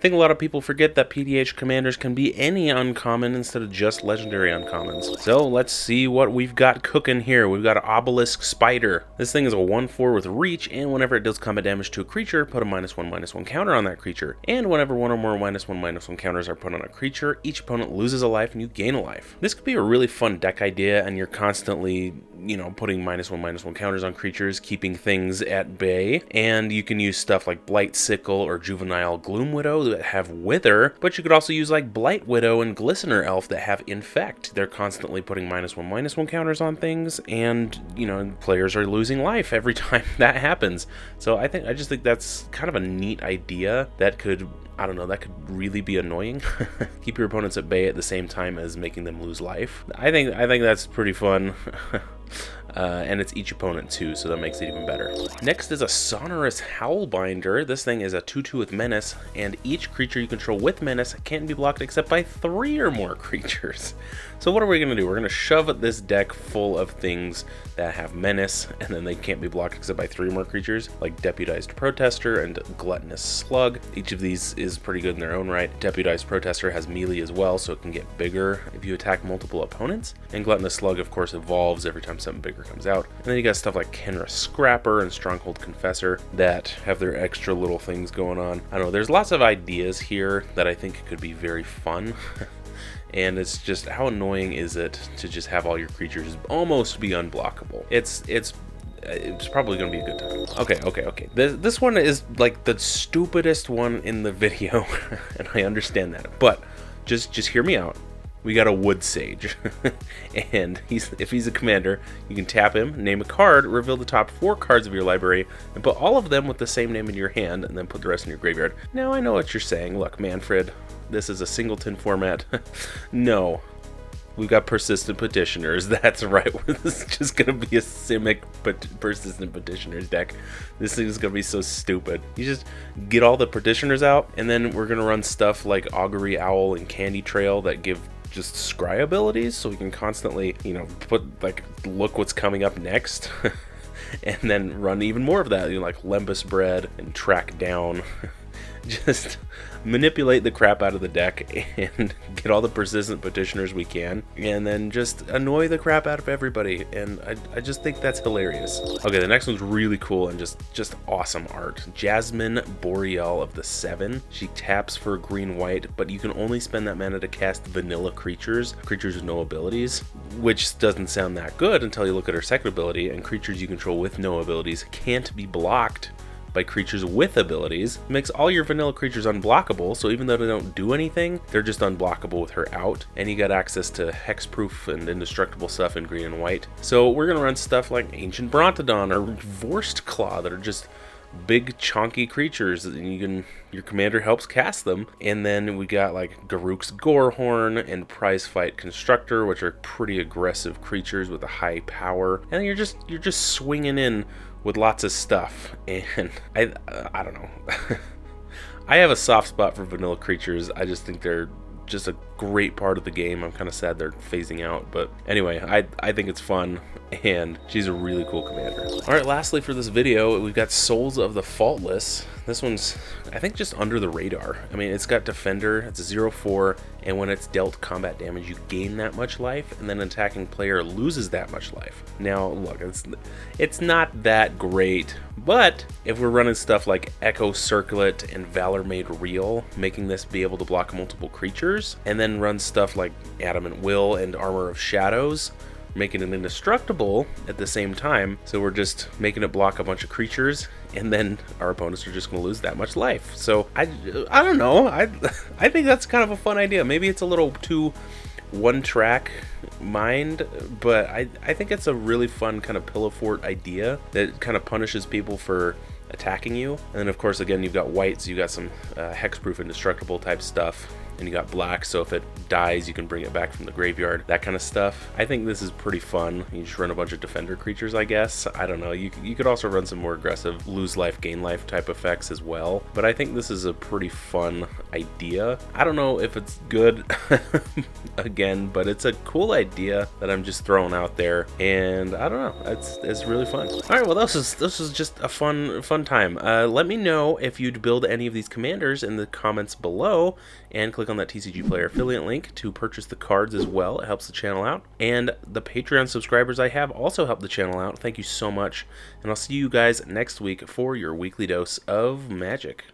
think a lot of people forget that PDH commanders can be any uncommon instead of just legendary uncommons. So let's see what we've got cooking here. We've got an Obelisk Spider. This thing is a 1/4 with reach, and whenever it does combat damage to a creature, put a -1/-1 counter on that creature. And whenever one or more -1/-1 counters are put on a creature, each opponent loses a life and you gain a life. This could be a really fun deck idea, and you're constantly, you know, putting -1/-1 counters on creatures, keeping things at bay. And you can use stuff like Blight Sickle or Juvenile Gloom Widow that have Wither, but you could also use like Blight Widow and Glistener Elf that have Infect. They're constantly putting -1/-1 counters on things, and, you know, players are losing life every time that happens. So I just think that's kind of a neat idea that could, I don't know, that could really be annoying. Keep your opponents at bay at the same time as making them lose life. I think that's pretty fun. And it's each opponent too, so that makes it even better. Next is a Sonorous Howlbinder. This thing is a 2/2 with Menace, and each creature you control with Menace can't be blocked except by 3 or more creatures. So what are we going to do? We're going to shove this deck full of things that have Menace, and then they can't be blocked except by 3 more creatures, like Deputized Protester and Gluttonous Slug. Each of these is pretty good in their own right. Deputized Protester has melee as well, so it can get bigger if you attack multiple opponents. And Gluttonous Slug, of course, evolves every time something bigger comes out. And then you got stuff like Kenra Scrapper and Stronghold Confessor that have their extra little things going on. I don't know, there's lots of ideas here that I think could be very fun. And it's just, how annoying is it to just have all your creatures almost be unblockable? It's probably going to be a good time. Okay. This one is like the stupidest one in the video, and I understand that. But just hear me out. We got a Wood Sage, and if he's a commander, you can tap him, name a card, reveal the top 4 cards of your library, and put all of them with the same name in your hand, and then put the rest in your graveyard. Now I know what you're saying. Look, Manfred, this is a singleton format. No, we've got Persistent Petitioners. That's right. This is just gonna be a Simic Persistent Petitioners deck. This thing is gonna be so stupid. You just get all the Petitioners out, and then we're gonna run stuff like Augury Owl and Candy Trail that give just scry abilities, so we can constantly, you know, look what's coming up next. And then run even more of that, you know, like Lembas Bread and Track Down. Just manipulate the crap out of the deck and get all the Persistent Petitioners we can, and then just annoy the crap out of everybody. And I just think that's hilarious. Okay, the next one's really cool and just awesome art. Jasmine Boreal of the 7. She taps for green-white, but you can only spend that mana to cast vanilla creatures with no abilities, which doesn't sound that good until you look at her second ability, and creatures you control with no abilities can't be blocked by creatures with abilities. It makes all your vanilla creatures unblockable, so even though they don't do anything, they're just unblockable with her out. And you got access to hexproof and indestructible stuff in green and white. So we're gonna run stuff like Ancient Brontodon or Vorst Claw that are just big chonky creatures, and your commander helps cast them. And then we got like Garruk's Gorehorn and Prizefight Constructor, which are pretty aggressive creatures with a high power. And you're just swinging in with lots of stuff. And I don't know. I have a soft spot for vanilla creatures. I just think they're just a great part of the game. I'm kind of sad they're phasing out, but anyway, I think it's fun, and she's a really cool commander. All right, lastly for this video, we've got Souls of the Faultless. This one's, I think, just under the radar. I mean, it's got Defender, it's a 0/4, and when it's dealt combat damage, you gain that much life, and then an attacking player loses that much life. Now, look, it's not that great, but if we're running stuff like Echo Circlet and Valor Made Real, making this be able to block multiple creatures, and then run stuff like Adamant Will and Armor of Shadows, making it indestructible at the same time, so we're just making it block a bunch of creatures, and then our opponents are just going to lose that much life. So I don't know, I think that's kind of a fun idea. Maybe it's a little too one-track mind, but I think it's a really fun kind of pillow fort idea that kind of punishes people for attacking you. And then of course, again, you've got white, so you got some hexproof indestructible type stuff, and you got black, so if it dies, you can bring it back from the graveyard, that kind of stuff. I think this is pretty fun. You just run a bunch of defender creatures, I guess. I don't know. You could also run some more aggressive lose life, gain life type effects as well, but I think this is a pretty fun idea. I don't know if it's good again, but it's a cool idea that I'm just throwing out there, and I don't know, it's really fun. All right, well, this is just a fun time. Let me know if you'd build any of these commanders in the comments below, and click on that TCGplayer affiliate link to purchase the cards as well. It helps the channel out, and the Patreon subscribers I have also help the channel out. Thank you so much, and I'll see you guys next week for your weekly dose of magic.